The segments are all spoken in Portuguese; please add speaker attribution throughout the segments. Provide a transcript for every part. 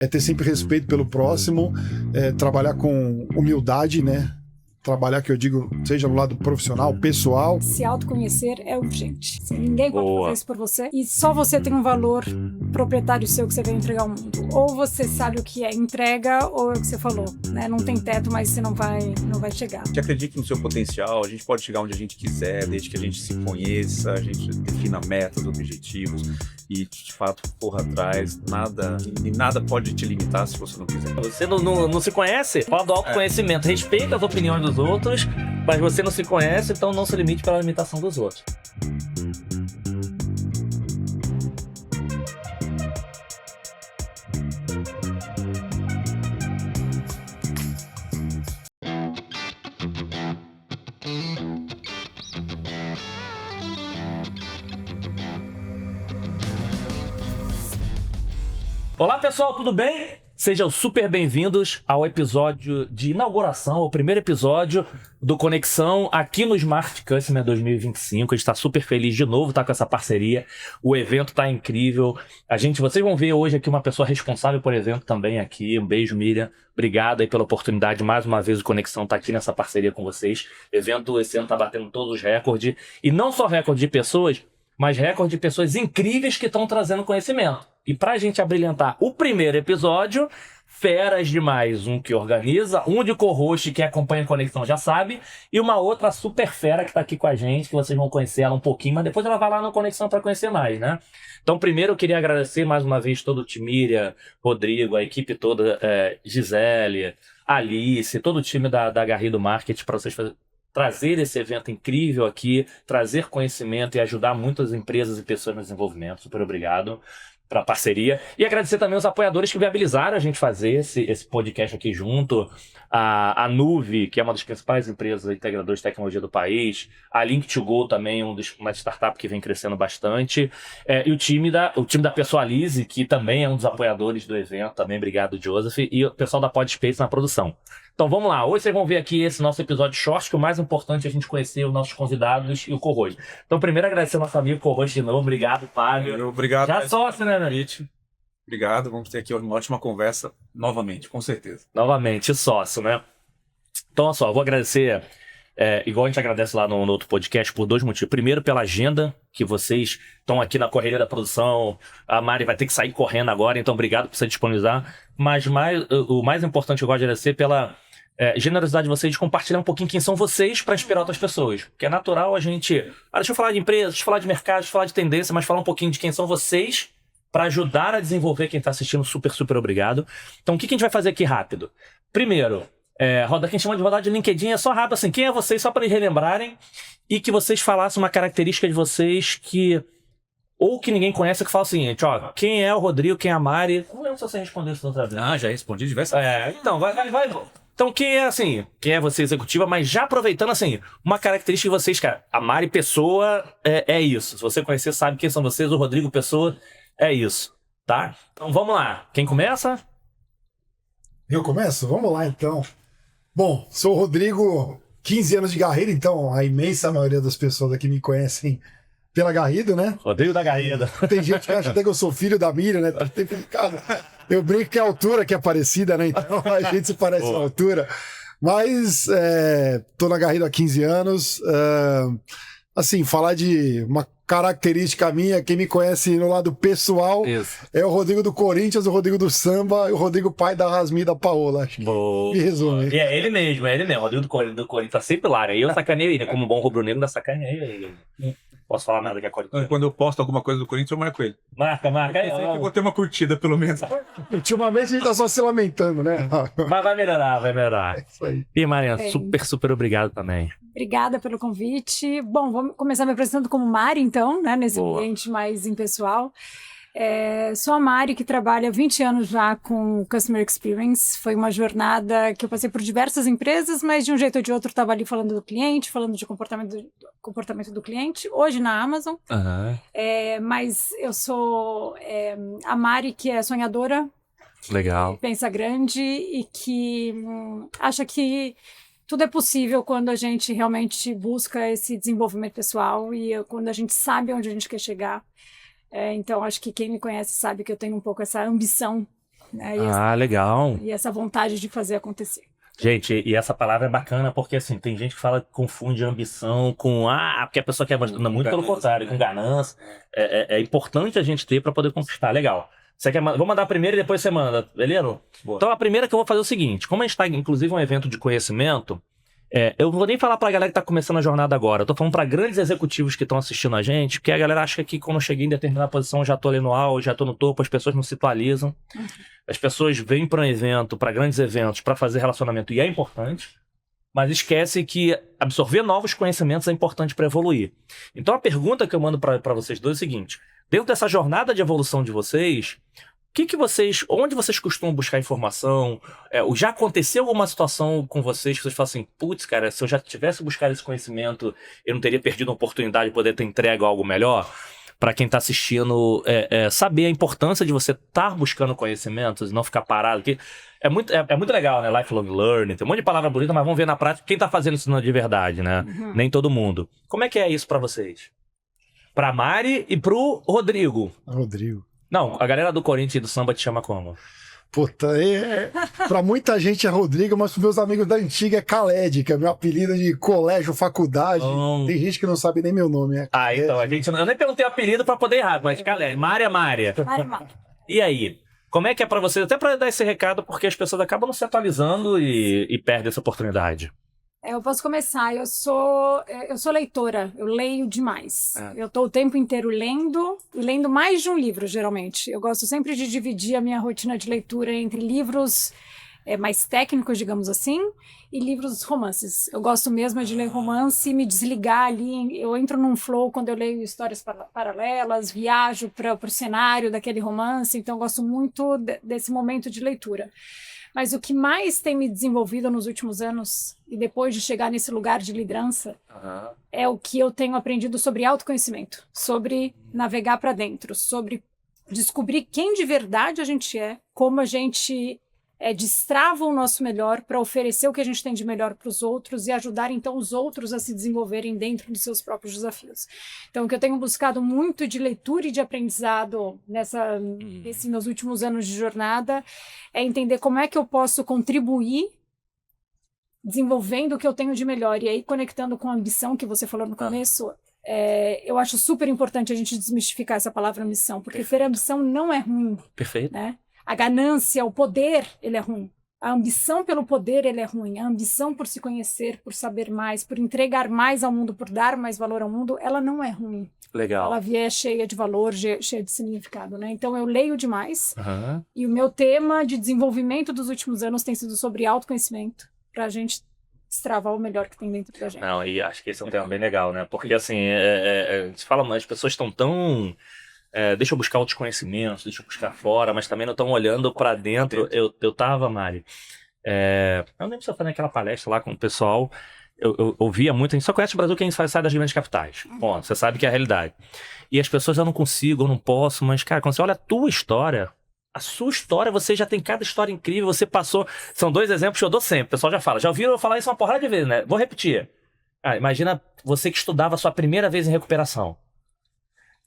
Speaker 1: é ter sempre respeito pelo próximo, trabalhar com humildade, né? Trabalhar, que eu digo, seja no lado profissional, pessoal.
Speaker 2: Se autoconhecer é urgente. Ninguém pode fazer isso por você. E só você tem um valor proprietário seu que você vai entregar ao mundo. Ou você sabe o que é entrega, ou é o que você falou, né? Não tem teto, mas você não vai chegar.
Speaker 3: A gente acredita no seu potencial, a gente pode chegar onde a gente quiser, desde que a gente se conheça, a gente defina metas, objetivos e, de fato, corra atrás. Nada pode te limitar se você não quiser.
Speaker 4: Você não se conhece? Fala do autoconhecimento. Respeita as opiniões dos outros, mas você não se conhece, então não se limite pela limitação dos outros. Olá pessoal, tudo bem? Sejam super bem-vindos ao episódio de inauguração, ao primeiro episódio do Conexão aqui no Smart Customer 2025. A gente está super feliz de novo estar com essa parceria. O evento está incrível. Vocês vão ver hoje aqui uma pessoa responsável por evento também aqui. Um beijo, Miriam. Obrigado aí pela oportunidade. Mais uma vez o Conexão está aqui nessa parceria com vocês. O evento esse ano está batendo todos os recordes. E não só recorde de pessoas, mas recorde de pessoas incríveis que estão trazendo conhecimento. E pra gente abrilhantar o primeiro episódio, feras demais. Um que organiza, um de co-host que acompanha a Conexão já sabe, e uma outra super fera que tá aqui com a gente, que vocês vão conhecer ela um pouquinho, mas depois ela vai lá no Conexão para conhecer mais, né? Então, primeiro eu queria agradecer mais uma vez todo o time, Miriam, Rodrigo, a equipe toda, Gisele, Alice, todo o time da Garrido Marketing para vocês trazer esse evento incrível aqui, trazer conhecimento e ajudar muitas empresas e pessoas no desenvolvimento. Super obrigado para a parceria. E agradecer também os apoiadores que viabilizaram a gente fazer esse podcast aqui junto. A Nuve, que é uma das principais empresas integradoras de tecnologia do país. A Link2Go também, uma startup que vem crescendo bastante. E o time da Pessoalize, que também é um dos apoiadores do evento. Também obrigado, Joseph. E o pessoal da Podspace na produção. Então vamos lá, hoje vocês vão ver aqui esse nosso episódio short, que o mais importante é a gente conhecer os nossos convidados e o co-host. Então primeiro agradecer ao nosso amigo co-host de novo, obrigado, Fábio.
Speaker 3: Obrigado.
Speaker 4: Já sócio, né, meu?
Speaker 3: Obrigado, vamos ter aqui uma ótima conversa novamente, com certeza.
Speaker 4: Novamente, sócio, né? Então, olha só, eu vou agradecer, igual a gente agradece lá no outro podcast, por dois motivos. Primeiro, pela agenda, que vocês estão aqui na correria da produção. A Mari vai ter que sair correndo agora, então obrigado por você disponibilizar. Mas o mais importante que eu gosto de agradecer pela generosidade de vocês de compartilhar um pouquinho quem são vocês para inspirar outras pessoas. Porque é natural a gente... deixa eu falar de empresa, deixa eu falar de mercado, deixa eu falar de tendência, mas falar um pouquinho de quem são vocês para ajudar a desenvolver quem está assistindo. Super, super obrigado. Então, o que a gente vai fazer aqui rápido? Primeiro, roda que a gente chama de rodada de LinkedIn, é só rápido assim, quem é vocês, só para eles relembrarem, e que vocês falassem uma característica de vocês ou que ninguém conhece, que fala o seguinte, ó, quem é o Rodrigo, quem é a Mari? Não lembro se você respondeu isso outra vez.
Speaker 3: Já respondi diversas vezes.
Speaker 4: Então, vai. Então, quem é você executiva, mas já aproveitando, assim, uma característica de vocês, cara, a Mari Pessoa é isso. Se você conhecer, sabe quem são vocês, o Rodrigo Pessoa é isso, tá? Então, vamos lá. Quem começa?
Speaker 1: Eu começo? Vamos lá, então. Bom, sou o Rodrigo, 15 anos de Garrido, então a imensa maioria das pessoas aqui me conhecem pela Garrido, né?
Speaker 4: Rodrigo da Garrido.
Speaker 1: Tem gente que acha até que eu sou filho da Miriam, né? Eu brinco que é a altura que é parecida, né? Então a gente se parece na altura. Mas tô na Garrido há 15 anos. Assim, falar de uma característica minha, quem me conhece no lado pessoal, é o Rodrigo do Corinthians, o Rodrigo do Samba e o Rodrigo pai da Rasmi e da Paola. Acho que me resume.
Speaker 4: E é ele mesmo. O Rodrigo do Corinthians tá sempre lá, né? E eu sacaneio ele, como um bom rubro-negro, da sacaneio ele. Posso falar nada que é Corinthians.
Speaker 3: Quando eu posto alguma coisa do Corinthians, eu marco ele.
Speaker 4: Marca.
Speaker 3: Eu sei que eu vou ter uma curtida, pelo menos.
Speaker 1: Ultimamente a gente tá só se lamentando, né?
Speaker 4: Mas vai melhorar.
Speaker 1: É isso aí.
Speaker 4: E Mariana, super obrigado também.
Speaker 2: Obrigada pelo convite. Bom, vamos começar me apresentando como Mari, então, né? Nesse ambiente mais impessoal. Sou a Mari, que trabalha há 20 anos já com Customer Experience. Foi uma jornada que eu passei por diversas empresas, mas de um jeito ou de outro estava ali falando do cliente, falando de comportamento do cliente, hoje na Amazon. Mas eu sou a Mari, que é sonhadora,
Speaker 4: Legal.
Speaker 2: pensa grande e que acha que tudo é possível quando a gente realmente busca esse desenvolvimento pessoal e quando a gente sabe onde a gente quer chegar. Então, acho que quem me conhece sabe que eu tenho um pouco essa ambição né?
Speaker 4: Legal.
Speaker 2: E essa vontade de fazer acontecer.
Speaker 4: Gente, e essa palavra é bacana porque, assim, tem gente que fala que confunde ambição com, porque a pessoa quer... Não, muito pelo contrário, com ganância. É importante a gente ter para poder conquistar. Legal. Você quer vou mandar a primeira e depois você manda, beleza? Boa. Então, a primeira que eu vou fazer é o seguinte. Como a gente está, inclusive, um evento de conhecimento, eu não vou nem falar pra galera que tá começando a jornada agora. Eu tô falando pra grandes executivos que estão assistindo a gente, porque a galera acha que quando eu cheguei em determinada posição, eu já tô ali no auge, já tô no topo, as pessoas não se atualizam. As pessoas vêm para um evento, para grandes eventos, para fazer relacionamento, e é importante, mas esquece que absorver novos conhecimentos é importante para evoluir. Então a pergunta que eu mando para vocês dois é o seguinte: dentro dessa jornada de evolução de vocês, onde vocês costumam buscar informação? Já aconteceu alguma situação com vocês que vocês falam assim, putz, cara, se eu já tivesse buscado esse conhecimento, eu não teria perdido a oportunidade de poder ter entregue algo melhor? Para quem está assistindo, saber a importância de você estar buscando conhecimentos e não ficar parado. Que é muito legal, né? Lifelong learning, tem um monte de palavra bonita, mas vamos ver na prática quem está fazendo isso de verdade, né? Nem todo mundo. Como é que é isso para vocês? Para Mari e pro Rodrigo.
Speaker 1: Rodrigo.
Speaker 4: Não, a galera do Corinthians e do samba te chama como?
Speaker 1: Puta, pra muita gente é Rodrigo, mas pros meus amigos da antiga é Khaled, que é meu apelido de colégio, faculdade. Tem gente que não sabe nem meu nome.
Speaker 4: Então, eu nem perguntei o apelido pra poder errar, mas Khaled, Mária. E aí? Como é que é pra vocês? Até pra dar esse recado, porque as pessoas acabam não se atualizando e perdem essa oportunidade.
Speaker 2: Eu posso começar. Eu sou leitora, eu leio demais. Eu estou o tempo inteiro lendo, e lendo mais de um livro, geralmente. Eu gosto sempre de dividir a minha rotina de leitura entre livros mais técnicos, digamos assim, e livros romances. Eu gosto mesmo de ler romance e me desligar ali. Eu entro num flow quando eu leio histórias paralelas, viajo para o cenário daquele romance, então eu gosto muito desse momento de leitura. Mas o que mais tem me desenvolvido nos últimos anos, e depois de chegar nesse lugar de liderança, é o que eu tenho aprendido sobre autoconhecimento, sobre navegar para dentro, sobre descobrir quem de verdade a gente é, como a gente destrava o nosso melhor para oferecer o que a gente tem de melhor para os outros e ajudar então os outros a se desenvolverem dentro dos seus próprios desafios. Então o que eu tenho buscado muito de leitura e de aprendizado nesses meus últimos anos de jornada é entender como é que eu posso contribuir desenvolvendo o que eu tenho de melhor. E aí conectando com a ambição que você falou no começo, eu acho super importante a gente desmistificar essa palavra ambição, porque ter ambição não é ruim.
Speaker 4: Perfeito.
Speaker 2: Né? A ganância, o poder, ele é ruim. A ambição pelo poder, ele é ruim. A ambição por se conhecer, por saber mais, por entregar mais ao mundo, por dar mais valor ao mundo, ela não é ruim.
Speaker 4: Legal.
Speaker 2: Ela vier cheia de valor, cheia de significado, né? Então eu leio demais. E o meu tema de desenvolvimento dos últimos anos tem sido sobre autoconhecimento, para a gente destravar o melhor que tem dentro da gente.
Speaker 4: Não, e acho que esse é um tema bem legal, né? Porque assim, se fala, as pessoas estão tão... deixa eu buscar outros conhecimentos, deixa eu buscar fora, mas também não estão olhando para dentro. Eu tava, Mari, eu não lembro se eu falei naquela palestra lá com o pessoal, eu ouvia muito, a gente só conhece o Brasil quem sai das grandes capitais. Bom, você sabe que é a realidade. E as pessoas, eu não consigo, eu não posso, mas cara, quando você olha a tua história, a sua história, você já tem cada história incrível, você passou, são dois exemplos que eu dou sempre, o pessoal já fala, já ouviram eu falar isso uma porrada de vezes, né? Vou repetir. Imagina você que estudava a sua primeira vez em recuperação.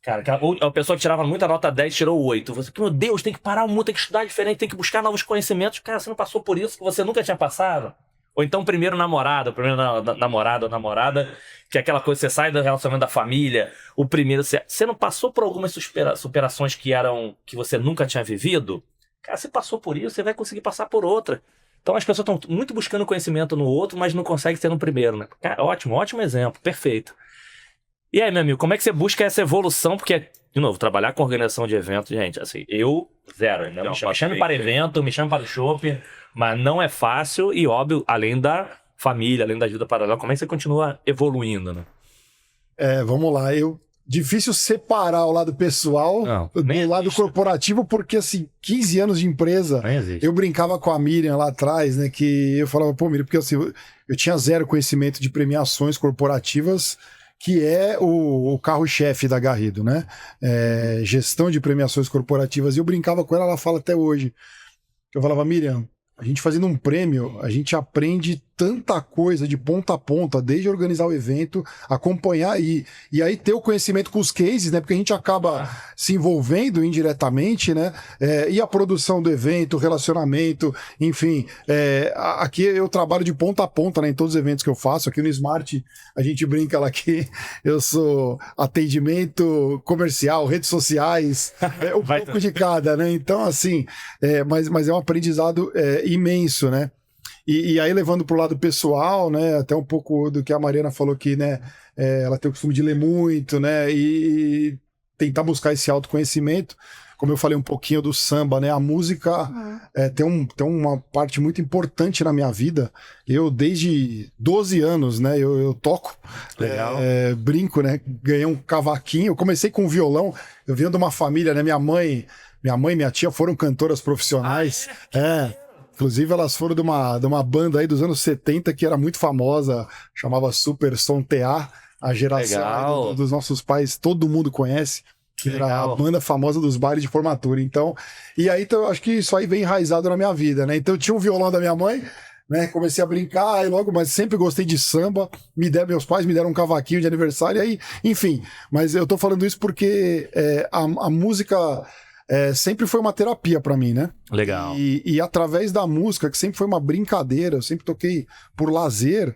Speaker 4: Cara, a pessoa que tirava muita nota 10 tirou 8. Você, meu Deus, tem que parar o mundo, tem que estudar diferente, tem que buscar novos conhecimentos. Cara, você não passou por isso que você nunca tinha passado? Ou então, primeiro namorado, primeiro namorado ou namorada, que é aquela coisa, você sai do relacionamento da família, o primeiro... Você não passou por algumas superações que você nunca tinha vivido? Cara, você passou por isso, você vai conseguir passar por outra. Então as pessoas estão muito buscando conhecimento no outro, mas não conseguem ser no primeiro, né? Cara, ótimo exemplo, perfeito. E aí, meu amigo, como é que você busca essa evolução? Porque, de novo, trabalhar com organização de eventos, gente, assim, eu, zero. Né? Me chame para evento, me chame para o shopping, mas não é fácil e, óbvio, além da família, além da ajuda paralela, como é que você continua evoluindo, né?
Speaker 1: Vamos lá, difícil separar o lado pessoal do lado corporativo, porque, assim, 15 anos de empresa, eu brincava com a Miriam lá atrás, né, que eu falava, pô, Miriam, porque assim, eu tinha zero conhecimento de premiações corporativas, que é o carro-chefe da Garrido, né? Gestão de premiações corporativas. E eu brincava com ela, ela fala até hoje. Eu falava, Miriam, a gente fazendo um prêmio, a gente aprende tanta coisa de ponta a ponta, desde organizar o evento, acompanhar e aí ter o conhecimento com os cases, né? Porque a gente acaba se envolvendo indiretamente, né? E a produção do evento, o relacionamento, enfim. Aqui eu trabalho de ponta a ponta, né? Em todos os eventos que eu faço. Aqui no Smart, a gente brinca lá que eu sou atendimento comercial, redes sociais, um pouco de cada, né? Então, assim, mas é um aprendizado imenso, né? E aí, levando para o lado pessoal, né? Até um pouco do que a Mariana falou aqui, né? Ela tem o costume de ler muito, né? E tentar buscar esse autoconhecimento. Como eu falei um pouquinho do samba, né? A música tem uma parte muito importante na minha vida. Eu, desde 12 anos, né? Eu toco.
Speaker 4: Legal.
Speaker 1: Brinco, né? Ganhei um cavaquinho. Eu comecei com violão. Eu venho de uma família, né? Minha mãe e minha tia foram cantoras profissionais. Inclusive, elas foram de uma banda aí dos anos 70 que era muito famosa, chamava Super Som TA, a geração aí dos nossos pais, todo mundo conhece, que era a banda famosa dos bailes de formatura. Então, eu acho que isso aí vem enraizado na minha vida, né? Então, eu tinha um violão da minha mãe, né? Comecei a brincar, mas sempre gostei de samba. Meus pais me deram um cavaquinho de aniversário, aí, enfim. Mas eu tô falando isso porque a música sempre foi uma terapia pra mim, né?
Speaker 4: Legal.
Speaker 1: E através da música, que sempre foi uma brincadeira, eu sempre toquei por lazer,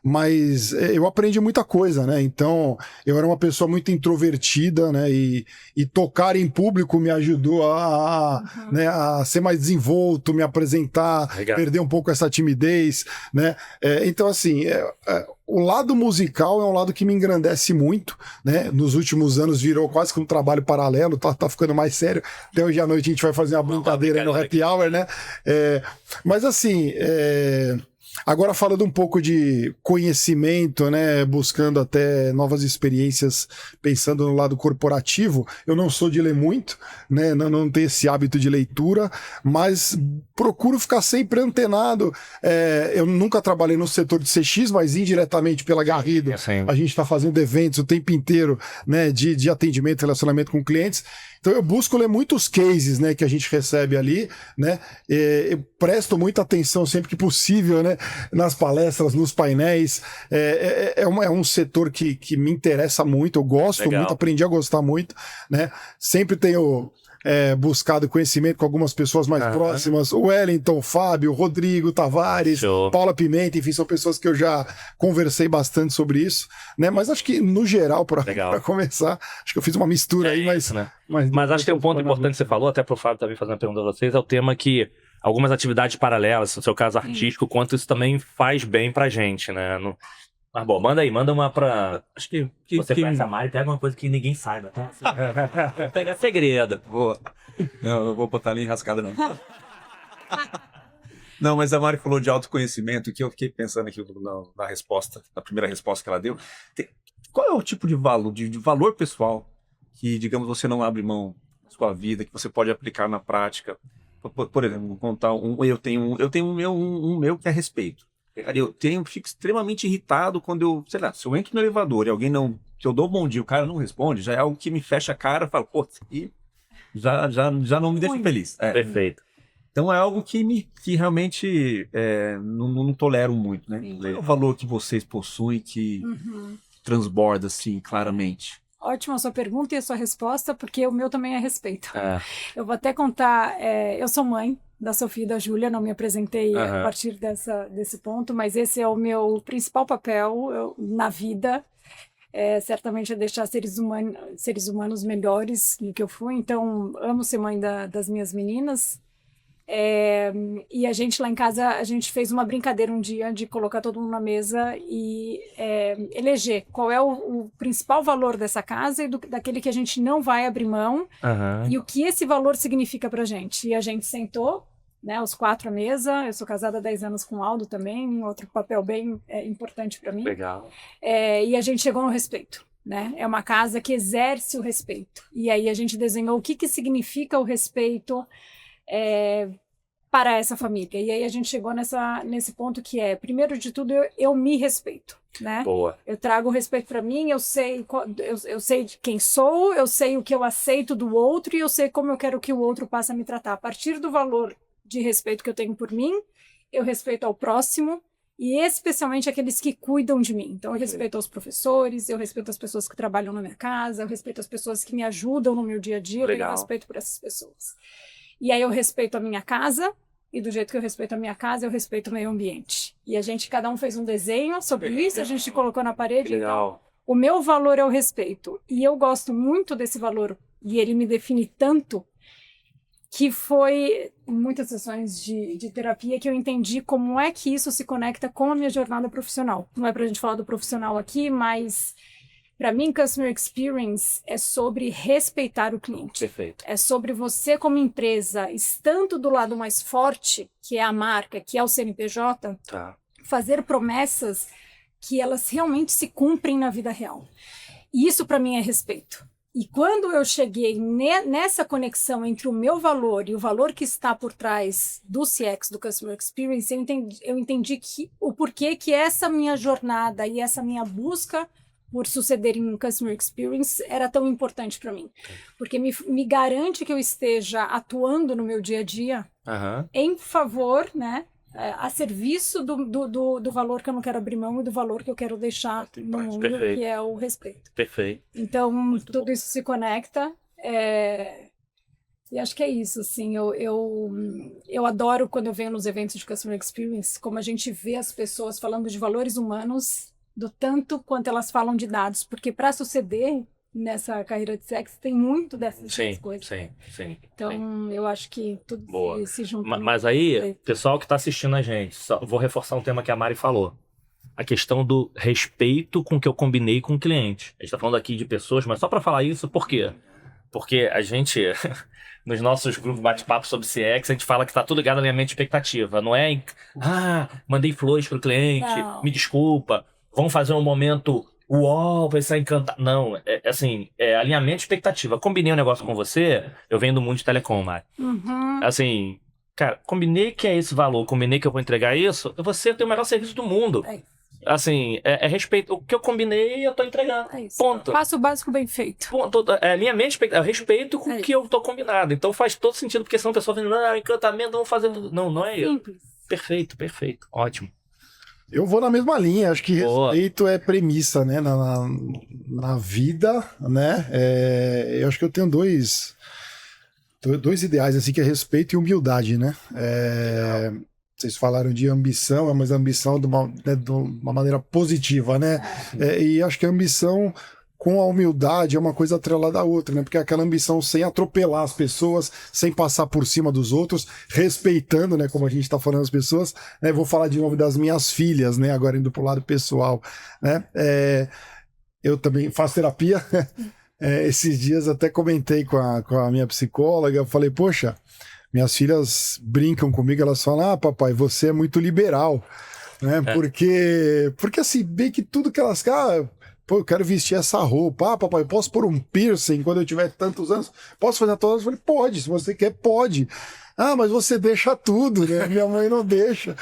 Speaker 1: mas eu aprendi muita coisa, né? Então, eu era uma pessoa muito introvertida, né? E tocar em público me ajudou né, a ser mais desenvolto, me apresentar, perder um pouco essa timidez, né? Então, assim, o lado musical é um lado que me engrandece muito, né? Nos últimos anos virou quase que um trabalho paralelo, tá ficando mais sério. Até hoje à noite a gente vai fazer uma brincadeira aí no Happy Hour, né? Mas assim, agora falando um pouco de conhecimento, né? Buscando até novas experiências, pensando no lado corporativo, eu não sou de ler muito, né? Não tenho esse hábito de leitura, mas procuro ficar sempre antenado. Eu nunca trabalhei no setor de CX, mas indiretamente pela Garrido, a gente está fazendo eventos o tempo inteiro, né? De atendimento, relacionamento com clientes. Então eu busco ler muitos cases, né, que a gente recebe ali, né? Eu presto muita atenção sempre que possível, né, nas palestras, nos painéis. É um setor que me interessa muito, eu gosto muito, aprendi a gostar muito, né? Sempre tenho buscado conhecimento com algumas pessoas mais próximas, o Wellington, o Fábio, o Rodrigo Tavares, Paula Pimenta, enfim, são pessoas que eu já conversei bastante sobre isso, né? Mas acho que, no geral, para começar, acho que eu fiz uma mistura aí, mas...
Speaker 4: Isso, né? Mas acho que tem um ponto importante que você falou, até pro Fábio também fazendo a pergunta a vocês, é o tema que algumas atividades paralelas, no seu caso artístico, quanto isso também faz bem pra gente, né? Mas bom, manda uma pra... Acho que você conhece a Mari, pega alguma coisa que ninguém saiba, tá? Pega segredo.
Speaker 3: Não, eu vou botar ali enrascada, não. Não, mas a Mari falou de autoconhecimento, que eu fiquei pensando aqui na resposta, na primeira resposta que ela deu. Qual é o tipo de valor pessoal que, digamos, você não abre mão da sua vida, que você pode aplicar na prática? Por exemplo, vou contar eu tenho um meu que é respeito. Fico extremamente irritado quando eu, sei lá, se eu entro no elevador e alguém não, se eu dou um bom dia, o cara não responde, já é algo que me fecha a cara, eu falo, pô, e já não me deixa feliz.
Speaker 4: Perfeito.
Speaker 3: Então é algo que realmente não tolero muito, né? Qual é o valor que vocês possuem que transborda, assim, claramente?
Speaker 2: Ótima a sua pergunta e a sua resposta, porque o meu também é respeito. Eu vou até contar, eu sou mãe da Sofia e da Júlia, não me apresentei a partir desse ponto, mas esse é o meu principal papel na vida, certamente é deixar seres humanos melhores do que eu fui, então amo ser mãe das minhas meninas. E a gente lá em casa, a gente fez uma brincadeira um dia de colocar todo mundo na mesa e eleger qual é o principal valor dessa casa e daquele que a gente não vai abrir mão e o que esse valor significa pra gente. E a gente sentou, né, os 4 à mesa. Eu sou casada há 10 anos com o Aldo também, outro papel bem importante pra mim.
Speaker 4: Legal.
Speaker 2: E a gente chegou no respeito. Né? É uma casa que exerce o respeito. E aí a gente desenhou o que significa o respeito para essa família. E aí a gente chegou nesse ponto que primeiro de tudo, eu me respeito, né?
Speaker 4: Boa.
Speaker 2: Eu trago o respeito para mim, eu sei de quem sou, eu sei o que eu aceito do outro e eu sei como eu quero que o outro passe a me tratar. A partir do valor de respeito que eu tenho por mim, eu respeito ao próximo E especialmente aqueles que cuidam de mim. Então, eu respeito os professores, eu respeito as pessoas que trabalham na minha casa, eu respeito as pessoas que me ajudam no meu dia a dia, eu tenho respeito por essas pessoas. E aí eu respeito a minha casa, e do jeito que eu respeito a minha casa, eu respeito o meio ambiente. E cada um fez um desenho sobre isso, a gente colocou na parede.
Speaker 4: Legal.
Speaker 2: Então, o meu valor é o respeito. E eu gosto muito desse valor, e ele me define tanto, que foi muitas sessões de terapia que eu entendi como é que isso se conecta com a minha jornada profissional. Não é pra gente falar do profissional aqui, mas para mim, Customer Experience é sobre respeitar o cliente.
Speaker 4: Perfeito.
Speaker 2: É sobre você como empresa, estando do lado mais forte, que é a marca, que é o CNPJ, fazer promessas que elas realmente se cumprem na vida real. E isso para mim é respeito. E quando eu cheguei nessa conexão entre o meu valor e o valor que está por trás do CX, do Customer Experience, eu entendi o porquê que essa minha jornada e essa minha busca por suceder em Customer Experience era tão importante para mim. Porque me garante que eu esteja atuando no meu dia a dia em favor, né? A serviço do valor que eu não quero abrir mão e do valor que eu quero deixar no mundo, que é o respeito.
Speaker 4: Perfeito.
Speaker 2: Então, tudo isso se conecta. E acho que é isso, assim. Eu adoro quando eu venho nos eventos de Customer Experience, como a gente vê as pessoas falando de valores humanos, do tanto quanto elas falam de dados. Porque para suceder nessa carreira de CX, tem muito dessas coisas.
Speaker 4: Sim.
Speaker 2: Então, eu acho que tudo se junta.
Speaker 4: Mas aí, pessoal que está assistindo a gente, vou reforçar um tema que a Mari falou. A questão do respeito com o que eu combinei com o cliente. A gente está falando aqui de pessoas, mas só para falar isso, por quê? Porque a gente, nos nossos grupos bate-papo sobre CX, a gente fala que está tudo ligado à alinhamento de expectativa. Não é, mandei flores para o cliente, me desculpa, vamos fazer um momento... Uau, vai ser encantado. Não, alinhamento de expectativa. Combinei um negócio com você, eu venho do mundo de telecom, Mari. Assim, cara, combinei que é esse valor, combinei que eu vou entregar isso, você tem o melhor serviço do mundo. Assim, respeito. O que eu combinei, eu tô entregando. Ponto.
Speaker 2: Faça o básico bem feito.
Speaker 4: Ponto. Alinhamento de expectativa. Respeito com o que eu tô combinado. Então faz todo sentido, porque senão a pessoa vem, encantamento, vamos fazer. Não é isso. Perfeito. Ótimo.
Speaker 1: Eu vou na mesma linha, acho que respeito é premissa, né, na vida, né, eu acho que eu tenho dois ideais, assim, que é respeito e humildade, né, vocês falaram de ambição, mas a ambição de uma maneira positiva, né, e acho que a ambição com a humildade é uma coisa atrelada à outra, né? Porque é aquela ambição sem atropelar as pessoas, sem passar por cima dos outros, respeitando, né? Como a gente está falando as pessoas, né? Vou falar de novo das minhas filhas, né? Agora indo pro lado pessoal, né? Eu também faço terapia. Esses dias até comentei com a minha psicóloga, eu falei, poxa, minhas filhas brincam comigo, elas falam, papai, você é muito liberal, né? Porque assim, bem que tudo que elas... Pô, eu quero vestir essa roupa. Papai, eu posso pôr um piercing quando eu tiver tantos anos? Posso fazer todas? Eu falei, pode, se você quer, pode. Mas você deixa tudo, né? Minha mãe não deixa.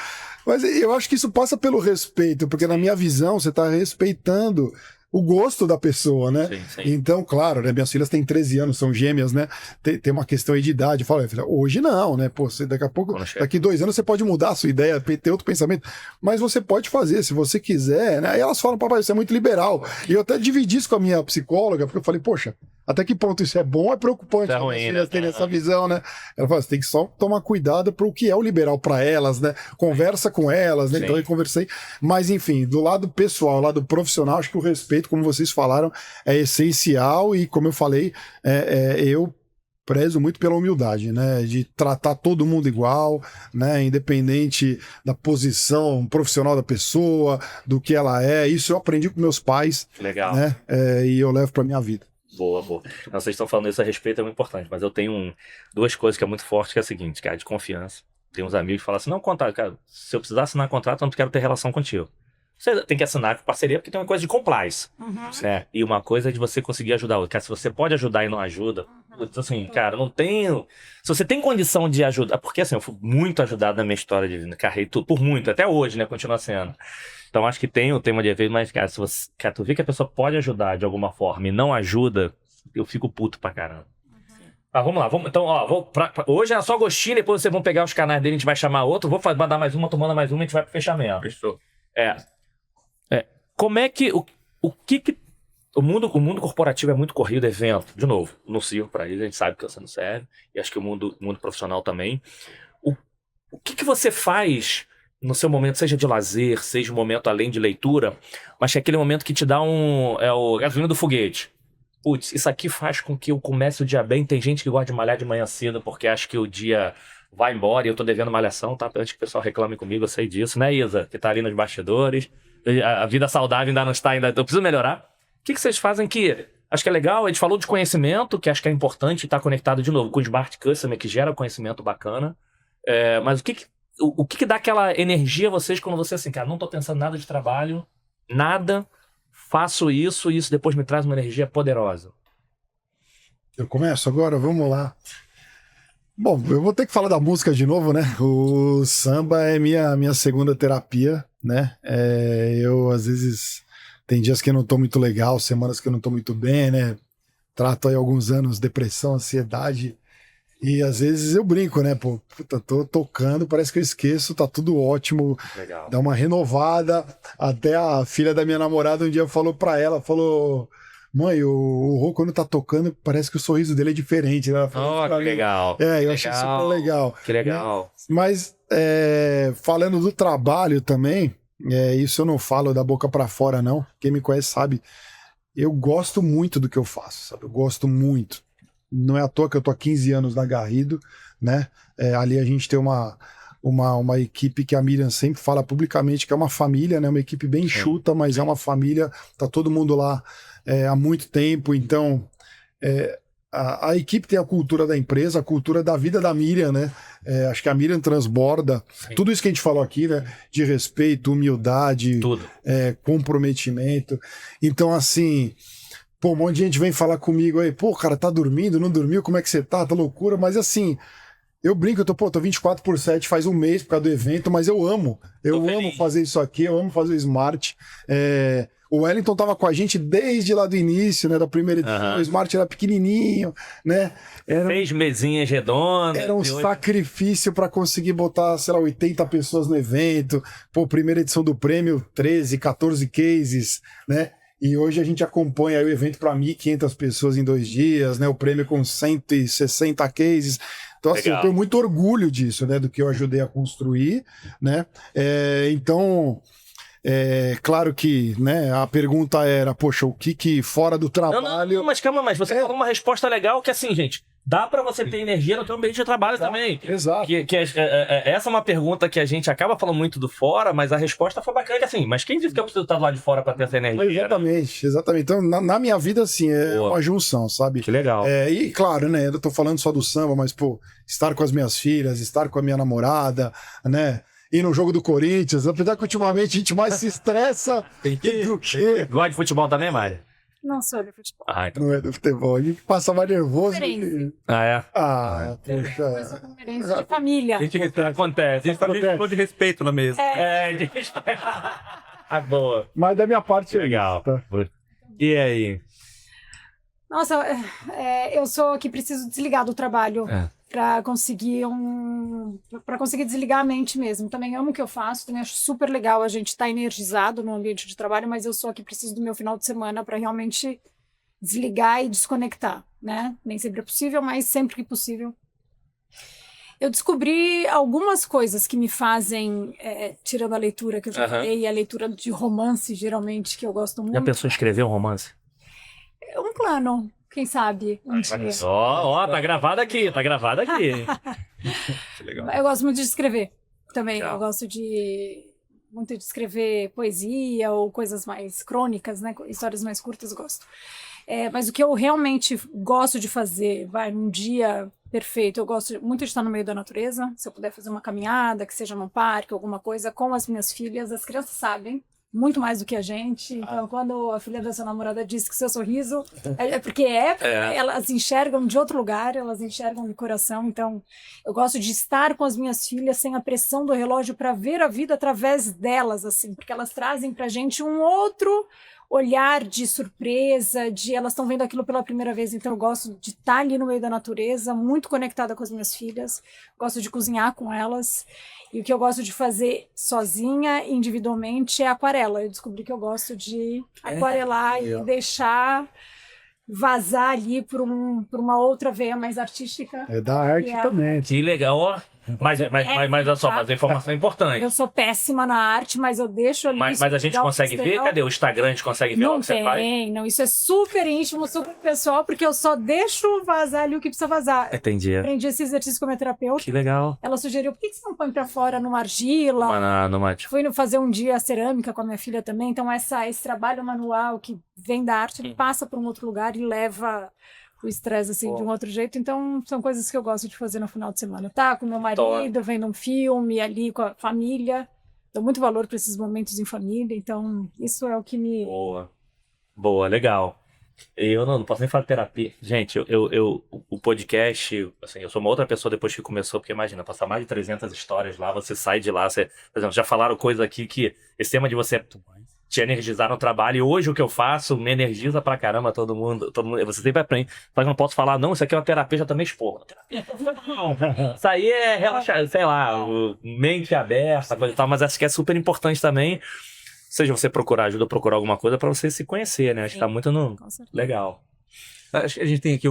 Speaker 1: Mas eu acho que isso passa pelo respeito, porque na minha visão, você está respeitando o gosto da pessoa, né?
Speaker 4: Sim.
Speaker 1: Então, claro, né? Minhas filhas têm 13 anos, são gêmeas, né? Tem uma questão aí de idade. Fala, filha, hoje não, né? Pô, daqui a pouco, daqui 2 anos, você pode mudar a sua ideia, ter outro pensamento. Mas você pode fazer, se você quiser, né? Aí elas falam, papai, você é muito liberal. E eu até dividi isso com a minha psicóloga, porque eu falei, poxa, até que ponto isso é bom, é preocupante.
Speaker 4: É ruim,
Speaker 1: filhas terem essa visão, né? Ela fala, você tem que só tomar cuidado para o que é o liberal para elas, né? Conversa com elas, né? Então eu conversei. Mas, enfim, do lado pessoal, do lado profissional, acho que o respeito, como vocês falaram, é essencial e, como eu falei, eu prezo muito pela humildade, né? De tratar todo mundo igual, né? Independente da posição profissional da pessoa, do que ela é. Isso eu aprendi com meus pais.
Speaker 4: Legal.
Speaker 1: Né? E eu levo para minha vida.
Speaker 4: Boa. Não, vocês estão falando isso a respeito, é muito importante, mas eu tenho 2 coisas que é muito forte, que é a seguinte, cara, de confiança. Tem uns amigos que falam assim, não, contrato, cara, se eu precisar assinar contrato, eu não quero ter relação contigo. Você tem que assinar com parceria porque tem uma coisa de compliance. E uma coisa é de você conseguir ajudar o outro. Cara, se você pode ajudar e não ajuda, assim, cara, não tenho... Se você tem condição de ajudar... Porque, assim, eu fui muito ajudado na minha história de vida, carreira, tudo, por muito, até hoje, né, continua sendo. Então, acho que tem o tema de evento, mas, cara, se você... Cara, tu vê que a pessoa pode ajudar de alguma forma e não ajuda, eu fico puto pra caramba. Vamos lá. Então, ó, hoje é só gostinho, depois vocês vão pegar os canais dele, a gente vai chamar outro. Vou mandar mais uma, tomando mais uma, a gente vai pro fechamento.
Speaker 3: Fechou.
Speaker 4: Como é que... O mundo corporativo é muito corrido, evento. De novo, não sirvo para isso, a gente sabe que você não serve. E acho que o mundo profissional também. O que você faz no seu momento, seja de lazer, seja um momento além de leitura, mas que é aquele momento que te dá o gasolina do foguete. Putz, isso aqui faz com que eu comece o dia bem. Tem gente que gosta de malhar de manhã cedo porque acha que o dia vai embora e eu tô devendo malhação, tá? Antes que o pessoal reclame comigo, eu sei disso, né, Isa? Que tá ali nos bastidores. A vida saudável ainda não está, eu preciso melhorar. O que vocês fazem que acho que é legal? A gente falou de conhecimento, que acho que é importante estar conectado de novo com o Smart Customer, que gera conhecimento bacana. Mas o que dá aquela energia a vocês quando você assim, cara, não tô pensando nada de trabalho, nada, faço isso e isso depois me traz uma energia poderosa?
Speaker 1: Eu começo agora? Vamos lá. Bom, eu vou ter que falar da música de novo, né? O samba é minha segunda terapia, né? Eu, às vezes, tem dias que eu não tô muito legal, semanas que eu não tô muito bem, né? Trato aí há alguns anos depressão, ansiedade. E às vezes eu brinco, né? Pô, puta, tô tocando, parece que eu esqueço, tá tudo ótimo.
Speaker 4: Legal.
Speaker 1: Dá uma renovada. Até a filha da minha namorada um dia falou pra ela, mãe, o Rô quando tá tocando, parece que o sorriso dele é diferente. Ela falou
Speaker 4: Que legal.
Speaker 1: eu achei super legal.
Speaker 4: Que legal.
Speaker 1: Mas falando do trabalho também, isso eu não falo da boca pra fora, não. Quem me conhece sabe. Eu gosto muito do que eu faço, sabe? Eu gosto muito. Não é à toa que eu tô há 15 anos na Garrido, né? Ali a gente tem uma equipe que a Miriam sempre fala publicamente que é uma família, né? Uma equipe bem enxuta, mas é uma família, tá todo mundo lá há muito tempo, então a equipe tem a cultura da empresa, a cultura da vida da Miriam, né? Acho que a Miriam transborda tudo isso que a gente falou aqui, né? De respeito, humildade,
Speaker 4: tudo.
Speaker 1: Comprometimento. Então, assim... Pô, um monte de gente vem falar comigo aí, pô, cara, tá dormindo, não dormiu, como é que você tá? Tá loucura, mas assim, eu brinco, eu tô 24/7 faz um mês por causa do evento, mas eu amo fazer isso aqui, eu amo fazer o Smart. O Wellington tava com a gente desde lá do início, né, da primeira edição, o Smart era pequenininho, né?
Speaker 4: 6 mesinhas redondas.
Speaker 1: Era um sacrifício para conseguir botar, sei lá, 80 pessoas no evento, pô, primeira edição do prêmio, 13, 14 cases, né? E hoje a gente acompanha aí o evento para 1.500 pessoas em 2 dias, né? O prêmio com 160 cases. Então, assim, eu tenho muito orgulho disso, né? Do que eu ajudei a construir, né? Então, claro que, né? A pergunta era, poxa, o que fora do trabalho...
Speaker 4: Não, mas calma, mas você falou uma resposta legal que assim, gente... Dá pra você ter energia no teu ambiente de trabalho também.
Speaker 1: Exato.
Speaker 4: Essa é uma pergunta que a gente acaba falando muito do fora, mas a resposta foi bacana que assim, mas quem disse que eu preciso estar lá de fora pra ter essa energia?
Speaker 1: Exatamente. Então, na minha vida, assim, uma junção, sabe?
Speaker 4: Que legal.
Speaker 1: E claro, né, eu tô falando só do samba, mas, pô, estar com as minhas filhas, estar com a minha namorada, né? Ir no jogo do Corinthians, apesar que ultimamente a gente mais se estressa do que...
Speaker 4: Gosta de futebol também, Mari?
Speaker 2: Não sou de futebol.
Speaker 1: Então. Não é do futebol. A gente passa mais nervoso.
Speaker 2: Poxa. Diferença de família.
Speaker 4: Acontece.
Speaker 3: A gente falou de respeito na mesa.
Speaker 4: De respeito. Boa.
Speaker 1: Mas da minha parte
Speaker 4: legal.
Speaker 1: Tá.
Speaker 3: E aí?
Speaker 2: Nossa, eu sou que preciso desligar do trabalho para conseguir desligar a mente mesmo. Também amo o que eu faço, também acho super legal a gente estar energizado no ambiente de trabalho, mas eu sou a que preciso do meu final de semana para realmente desligar e desconectar, né? Nem sempre é possível, mas sempre que possível. Eu descobri algumas coisas que me fazem, tirando a leitura que eu já falei, a leitura de romance, geralmente, que eu gosto muito.
Speaker 4: Já pensou em escrever um romance?
Speaker 2: É um plano, quem sabe, um dia.
Speaker 4: Tá gravado aqui,
Speaker 3: Que legal.
Speaker 2: Eu gosto muito de escrever também.
Speaker 4: Legal.
Speaker 2: Eu gosto muito de escrever poesia ou coisas mais crônicas, né? Histórias mais curtas, eu gosto. Mas o que eu realmente gosto de fazer, num dia perfeito, eu gosto muito de estar no meio da natureza. Se eu puder fazer uma caminhada, que seja num parque, alguma coisa, com as minhas filhas, as crianças sabem. Muito mais do que a gente. Então, quando a filha da sua namorada diz que seu sorriso porque elas enxergam de outro lugar, elas enxergam de coração. Então, eu gosto de estar com as minhas filhas sem a pressão do relógio para ver a vida através delas, assim, porque elas trazem pra gente um outro olhar de surpresa, de elas estão vendo aquilo pela primeira vez, então eu gosto de estar ali no meio da natureza, muito conectada com as minhas filhas, gosto de cozinhar com elas, e o que eu gosto de fazer sozinha, individualmente, é aquarela. Eu descobri que eu gosto de aquarelar e deixar vazar ali por uma outra veia mais artística.
Speaker 1: É da arte também.
Speaker 4: Que legal, ó. Mas olha só, mas a informação é importante.
Speaker 2: Eu sou péssima na arte, mas eu deixo ali.
Speaker 4: Mas a gente consegue ver? Cadê o Instagram? A gente consegue ver o que você faz?
Speaker 2: Não. Isso é super íntimo, super pessoal, porque eu só deixo vazar ali o que precisa vazar.
Speaker 4: Entendi.
Speaker 2: Aprendi esse exercício com a minha terapeuta.
Speaker 4: Que legal.
Speaker 2: Ela sugeriu, por que você não põe pra fora numa argila? Fui fazer um dia cerâmica com a minha filha também, então esse trabalho manual que vem da arte, ele passa para um outro lugar e leva o estresse assim de um outro jeito. Então são coisas que eu gosto de fazer no final de semana, tá? Com meu marido, vendo um filme ali com a família. Dou muito valor para esses momentos em família, então isso é o que me...
Speaker 4: Boa, legal. Eu não posso nem falar de terapia. Gente, o podcast, assim, eu sou uma outra pessoa depois que começou, porque imagina, passar mais de 300 histórias lá, você sai de lá, por exemplo, já falaram coisa aqui que esse tema de você te energizar no trabalho, e hoje o que eu faço me energiza pra caramba todo mundo, você sempre aprende, mas não posso falar, não, isso aqui é uma terapia, já também expor. Terapia, não. Isso aí é relaxar, sei lá, mente aberta, coisa e tal, mas acho que é super importante também, seja você procurar ajuda, procurar alguma coisa pra você se conhecer, né? Acho que tá muito legal.
Speaker 3: Acho que a gente tem aqui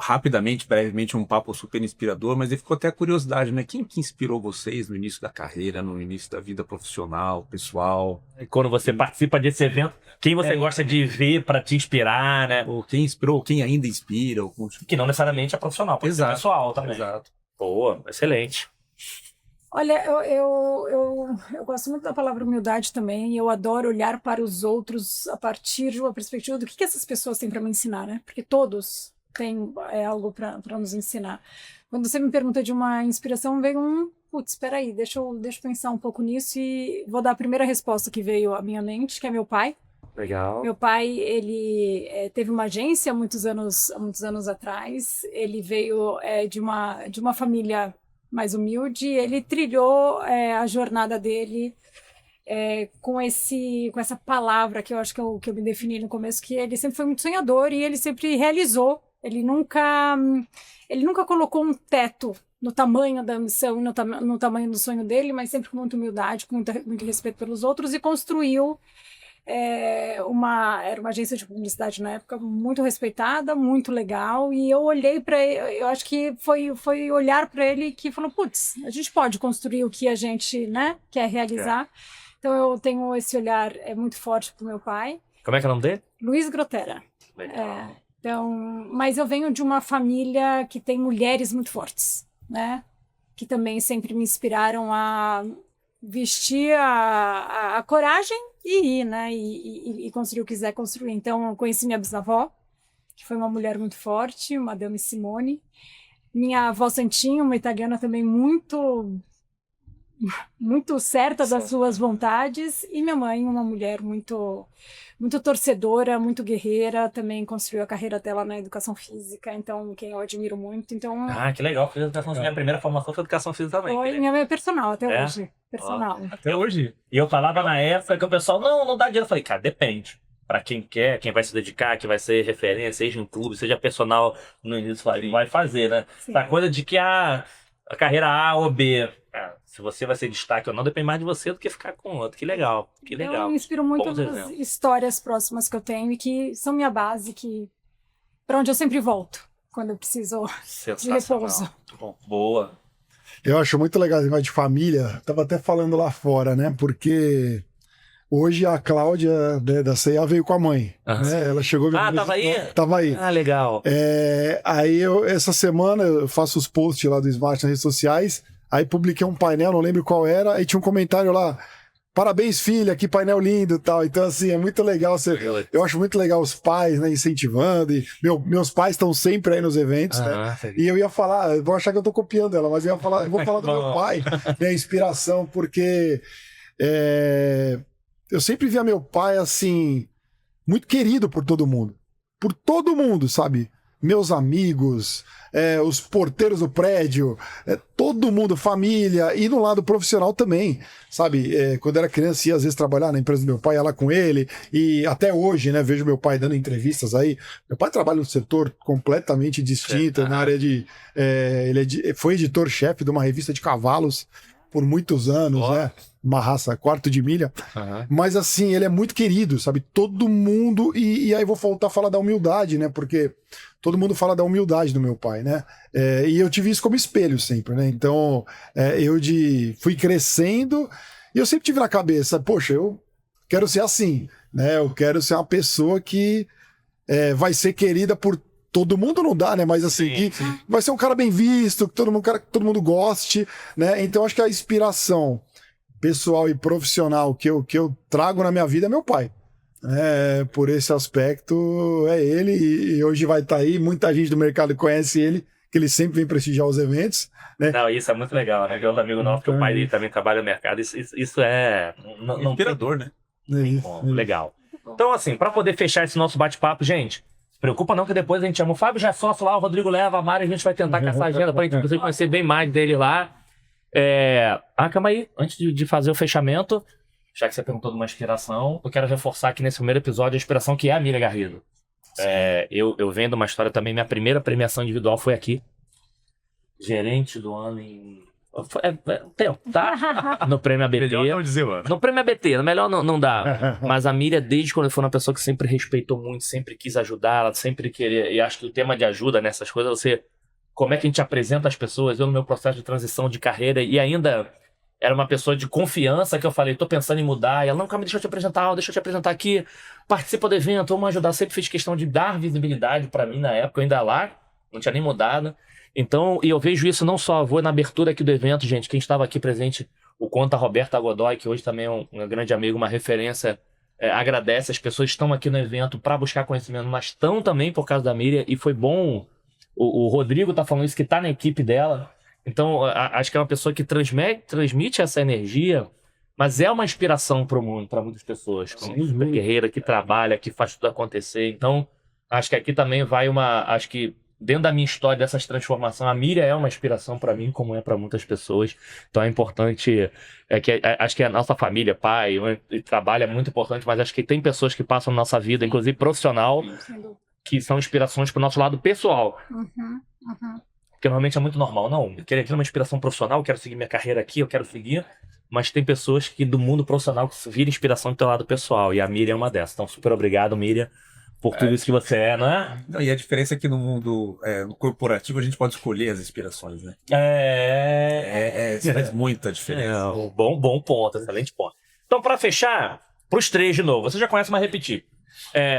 Speaker 3: rapidamente, brevemente, um papo super inspirador, mas ficou até a curiosidade, né? Quem que inspirou vocês no início da carreira, no início da vida profissional, pessoal?
Speaker 4: E quando você participa desse evento, quem você gosta de ver pra te inspirar, né?
Speaker 3: Ou quem inspirou, quem ainda inspira.
Speaker 4: Que não necessariamente é profissional, pode ser pessoal também.
Speaker 3: Exato.
Speaker 4: Boa, excelente.
Speaker 2: Olha, eu gosto muito da palavra humildade também, e eu adoro olhar para os outros a partir de uma perspectiva do que essas pessoas têm para me ensinar, né? Porque todos têm algo para nos ensinar. Quando você me pergunta de uma inspiração, veio espera aí, deixa eu pensar um pouco nisso e vou dar a primeira resposta que veio à minha mente, que é meu pai.
Speaker 4: Legal.
Speaker 2: Meu pai, ele teve uma agência há muitos anos atrás, ele veio de uma família mais humilde, ele trilhou a jornada dele com essa palavra que eu acho que eu me defini no começo, que ele sempre foi muito sonhador e ele sempre realizou. Ele nunca colocou um teto no tamanho da missão, no tamanho do sonho dele, mas sempre com muita humildade, com muito respeito pelos outros, e construiu era uma agência de publicidade na época muito respeitada, muito legal, e eu olhei para ele, eu acho que foi olhar para ele que falou, putz, a gente pode construir o que a gente, né, quer realizar. Então eu tenho esse olhar muito forte pro meu pai.
Speaker 4: Como é que é o nome dele?
Speaker 2: Luiz Grotera.
Speaker 4: Legal.
Speaker 2: Então, mas eu venho de uma família que tem mulheres muito fortes, né, que também sempre me inspiraram a vestir a coragem e ir, né? E construir o que quiser construir. Então, eu conheci minha bisavó, que foi uma mulher muito forte, Madame Simone. Minha avó Santinha, uma italiana também muito certa das suas vontades. E minha mãe, uma mulher muito torcedora, muito guerreira, também construiu a carreira dela na educação física, então quem eu admiro muito. Então,
Speaker 4: que legal, fiz educação física. Minha primeira formação foi educação física também.
Speaker 2: Foi, minha mãe é personal até hoje. Personal.
Speaker 4: Até hoje. E eu falava na época que o pessoal, não dá dinheiro. Eu falei, cara, depende. Pra quem quer, quem vai se dedicar, quem vai ser referência, seja em clube, seja personal no início, vai fazer, né?
Speaker 2: Sim.
Speaker 4: Essa coisa de que a carreira A ou B, se você vai ser destaque ou não, depende mais de você do que ficar com outro. Que legal, que legal.
Speaker 2: Eu me inspiro muito
Speaker 4: Bons
Speaker 2: nas
Speaker 4: exemplos.
Speaker 2: histórias próximas que eu tenho e que são minha base, para onde eu sempre volto quando eu preciso de repouso.
Speaker 4: Bom, boa.
Speaker 1: Eu acho muito legal esse negócio de família. Tava até falando lá fora, né? Porque hoje a Cláudia, né, da C&A veio com a mãe. Né? Ela chegou...
Speaker 4: Tava aí?
Speaker 1: Tava aí.
Speaker 4: Legal.
Speaker 1: Aí essa semana eu faço os posts lá do Smart nas redes sociais. Aí publiquei um painel, não lembro qual era. Aí tinha um comentário lá. Parabéns, filha, que painel lindo e tal. Então, assim, é muito legal. Eu acho muito legal os pais, né, incentivando. E meus pais estão sempre aí nos eventos, né? E eu ia falar, eu vou achar que eu tô copiando ela, mas eu vou falar do meu pai, né, inspiração, porque eu sempre via meu pai, assim, muito querido por todo mundo. Por todo mundo, sabe? meus amigos, os porteiros do prédio, todo mundo, família, e no lado profissional também, sabe? Quando era criança, ia às vezes trabalhar na empresa do meu pai, ia lá com ele, e até hoje, né, vejo meu pai dando entrevistas aí. Meu pai trabalha num setor completamente distinto, na área de... foi editor-chefe de uma revista de cavalos por muitos anos, né? Uma raça quarto de milha. Mas assim, ele é muito querido, sabe? Todo mundo... E aí vou voltar a falar da humildade, né? Porque todo mundo fala da humildade do meu pai, né? E eu tive isso como espelho sempre, né? Então, fui crescendo e eu sempre tive na cabeça, poxa, eu quero ser assim, né? Eu quero ser uma pessoa que vai ser querida por todo mundo, não dá, né? Mas assim, sim. Vai ser um cara bem visto, que todo mundo goste, né? Então acho que a inspiração pessoal e profissional que eu trago na minha vida é meu pai. Por esse aspecto, é ele, e hoje vai estar aí, muita gente do mercado conhece ele, que ele sempre vem prestigiar os eventos, né?
Speaker 4: Não, isso é muito legal, né? Que é um amigo nosso, que o pai dele também trabalha no mercado, isso é...
Speaker 3: inspirador, né?
Speaker 4: Legal. Então, assim, para poder fechar esse nosso bate-papo, gente, preocupa não que depois a gente chama o Fábio, já é sócio lá, o Rodrigo leva, a Mari, a gente vai tentar caçar a agenda pra gente conhecer bem mais dele lá. Calma aí, antes de fazer o fechamento, já que você perguntou de uma inspiração, eu quero reforçar aqui nesse primeiro episódio a inspiração que é a Miriam Garrido. Eu vendo uma história também, minha primeira premiação individual foi aqui. Gerente do ano em... tá? No Prêmio ABT.
Speaker 3: Melhor não dizer, mano.
Speaker 4: No Prêmio ABT, melhor não dá. Mas a Miriam, desde quando foi uma pessoa que sempre respeitou muito, sempre quis ajudar, ela sempre queria... E acho que o tema de ajuda nessas coisas, como é que a gente apresenta as pessoas. Eu, no meu processo de transição de carreira, e ainda era uma pessoa de confiança, que eu falei, tô pensando em mudar, e ela, não, calma, deixa eu te apresentar aqui, participa do evento, vamos ajudar. Sempre fiz questão de dar visibilidade pra mim na época, eu ainda lá, não tinha nem mudado. Então, e eu vejo isso não só, vou na abertura aqui do evento, gente, quem estava aqui presente, o Conta Roberta Godoy, que hoje também é um grande amigo, uma referência, agradece, as pessoas estão aqui no evento para buscar conhecimento, mas estão também por causa da Miriam, e foi bom, o Rodrigo tá falando isso, que tá na equipe dela, então acho que é uma pessoa que transmite essa energia, mas é uma inspiração para o mundo, para muitas pessoas, como super guerreira, que trabalha, que faz tudo acontecer. Então, acho que aqui também vai acho que dentro da minha história dessas transformações, a Miriam é uma inspiração para mim, como é para muitas pessoas. Então é importante, acho que a nossa família, pai, e trabalho é muito importante, mas acho que tem pessoas que passam na nossa vida, inclusive profissional, que são inspirações para o nosso lado pessoal. Porque normalmente é muito normal, não, eu quero uma inspiração profissional, eu quero seguir minha carreira aqui, eu quero seguir, mas tem pessoas que do mundo profissional que viram inspiração do teu lado pessoal, e a Miriam é uma dessas. Então super obrigado, Miriam, por tudo isso que você não é?
Speaker 3: Não, e a diferença é que no mundo no corporativo a gente pode escolher as inspirações, né? Isso faz muita diferença.
Speaker 4: Bom ponto, excelente ponto. Então, para fechar, pros três de novo, você já conhece, mas repetir.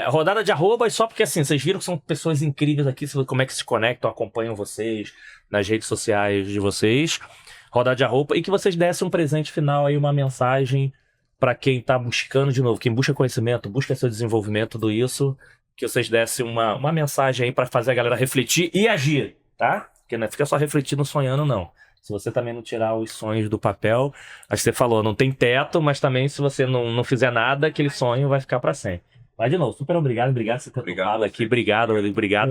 Speaker 4: Rodada de arrobas, só porque assim, vocês viram que são pessoas incríveis aqui, como é que se conectam, acompanham vocês nas redes sociais de vocês. Rodada de arroba, e que vocês dessem um presente final aí, uma mensagem para quem tá buscando de novo, quem busca conhecimento, busca seu desenvolvimento do isso, que vocês dessem uma mensagem aí para fazer a galera refletir e agir, tá? Porque não fica só refletindo, sonhando, não. Se você também não tirar os sonhos do papel, acho que você falou, não tem teto, mas também se você não fizer nada, aquele sonho vai ficar para sempre. Mas de novo, super obrigado por você ter topado aqui, obrigado,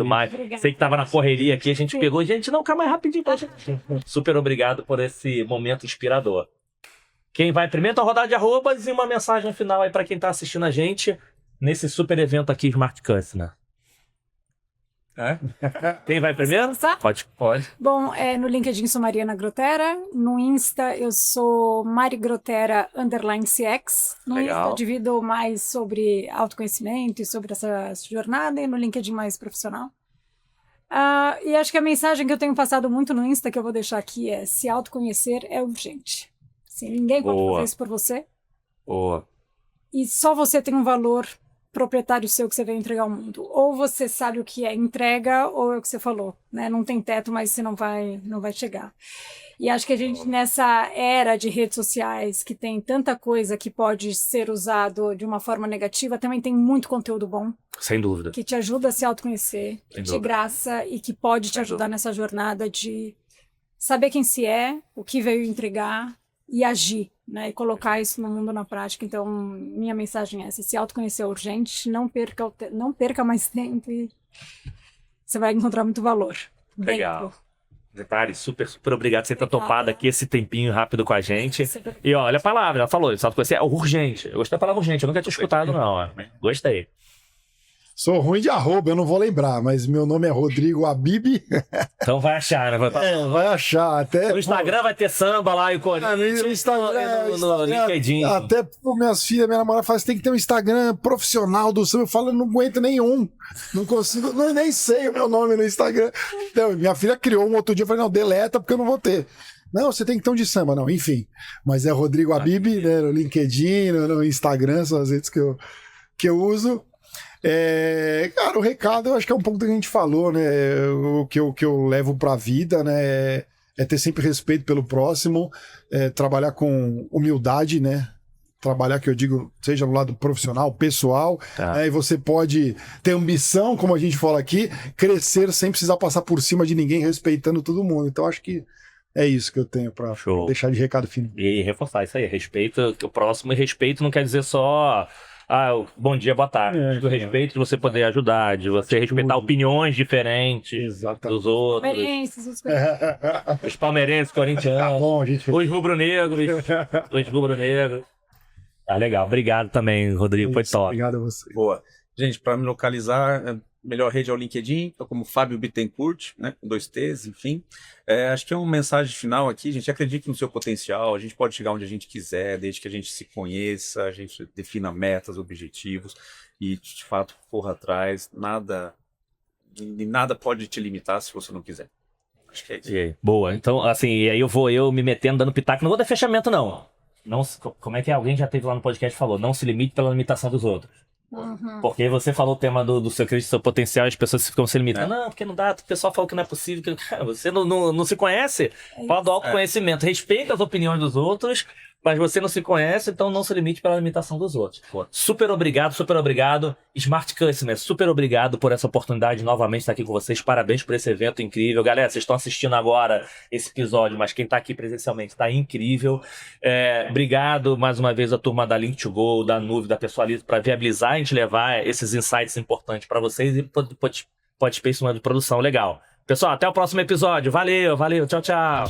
Speaker 4: Mai. Sei que tava na correria aqui, a gente pegou, gente, não, calma aí rapidinho pra gente. Super obrigado por esse momento inspirador. Quem vai primeiro, então, rodar de arrobas e uma mensagem final aí para quem tá assistindo a gente nesse super evento aqui, Smart Customer. Quem vai primeiro? Pode.
Speaker 2: Bom, no LinkedIn sou Mariana Grotera, no Insta eu sou marigrotera_CX. No
Speaker 4: Legal.
Speaker 2: Insta eu divido mais sobre autoconhecimento e sobre essa jornada, e no LinkedIn mais profissional. E acho que a mensagem que eu tenho passado muito no Insta, que eu vou deixar aqui, é: se autoconhecer é urgente. Assim, ninguém pode fazer isso por você.
Speaker 4: Boa.
Speaker 2: E só você tem um valor proprietário seu que você veio entregar ao mundo. Ou você sabe o que é entrega, ou é o que você falou, né? Não tem teto, mas você não vai chegar. E acho que a gente, nessa era de redes sociais, que tem tanta coisa que pode ser usado de uma forma negativa, também tem muito conteúdo bom.
Speaker 4: Sem dúvida.
Speaker 2: Que te ajuda a se autoconhecer, de graça, e que pode te ajudar nessa jornada de saber quem se é, o que veio entregar e agir, né? E colocar isso no mundo na prática. Então, minha mensagem é essa: se autoconhecer é urgente, não perca mais tempo e você vai encontrar muito valor.
Speaker 4: Legal. Detalhe, super obrigado por você ter topado aqui esse tempinho rápido com a gente. E olha a palavra, ela falou, sabe que você é urgente. Eu gostei da palavra urgente, eu nunca tinha escutado não. Ó. Gostei.
Speaker 1: Sou ruim de arroba, eu não vou lembrar, mas meu nome é Rodrigo Abib.
Speaker 4: Então vai achar, né?
Speaker 1: Vai achar. Até,
Speaker 4: no Instagram vai ter samba lá e o Corinthians.
Speaker 1: No Instagram,
Speaker 4: no LinkedIn.
Speaker 1: Até minhas filhas, minha namorada fala, você tem que ter um Instagram profissional do samba. Eu falo, eu não aguento nenhum. Não consigo, nem sei o meu nome no Instagram. Então, minha filha criou um outro dia, eu falei, não, deleta porque eu não vou ter. Não, você tem que ter um de samba, não, enfim. Mas é Rodrigo Abib, né, no LinkedIn, no Instagram, são as redes que eu uso. Cara, o recado eu acho que é um pouco do que a gente falou, né? O que eu levo pra vida, né? É ter sempre respeito pelo próximo, trabalhar com humildade, né? Trabalhar, que eu digo, seja no lado profissional, pessoal,
Speaker 4: tá.
Speaker 1: E você pode ter ambição, como a gente fala aqui, crescer sem precisar passar por cima de ninguém, respeitando todo mundo. Então acho que é isso que eu tenho pra deixar de recado fino.
Speaker 4: E reforçar isso aí, respeito o próximo, e respeito não quer dizer só bom dia, boa tarde. Do respeito de você poder ajudar, de você respeitar opiniões diferentes dos outros. Os palmeirenses, corintianos,
Speaker 1: tá bom,
Speaker 4: os rubro-negros. Legal. Obrigado também, Rodrigo. Foi top.
Speaker 1: Obrigado a você.
Speaker 3: Boa. Gente, para me localizar, melhor rede é o LinkedIn, tô como Fábio Bittencourt, né, com 2 T's, enfim. Acho que é uma mensagem final aqui, gente, acredite no seu potencial, a gente pode chegar onde a gente quiser, desde que a gente se conheça, a gente defina metas, objetivos, e de fato corra atrás, nada pode te limitar se você não quiser. Acho que é isso.
Speaker 4: E aí? Boa, então assim, e aí eu me metendo, dando pitaco, não vou dar fechamento não. Como é que alguém já teve lá no podcast e falou, não se limite pela limitação dos outros.
Speaker 2: Uhum.
Speaker 4: Porque você falou o tema do seu acredito, do seu potencial, e as pessoas ficam se limitando. Não, porque não dá, o pessoal falou que não é possível. Cara, você não se conhece. Fala do autoconhecimento. Respeita as opiniões dos outros, mas você não se conhece, então não se limite pela limitação dos outros. Pô, super obrigado. Smart Customer, super obrigado por essa oportunidade de novamente estar aqui com vocês. Parabéns por esse evento incrível. Galera, vocês estão assistindo agora esse episódio, mas quem está aqui presencialmente está incrível. Obrigado mais uma vez a turma da Link2Go, da Nuvem, da Pessoalize, para viabilizar a gente levar esses insights importantes para vocês e Podspace, uma produção legal. Pessoal, até o próximo episódio. Valeu, tchau.
Speaker 2: Tchau.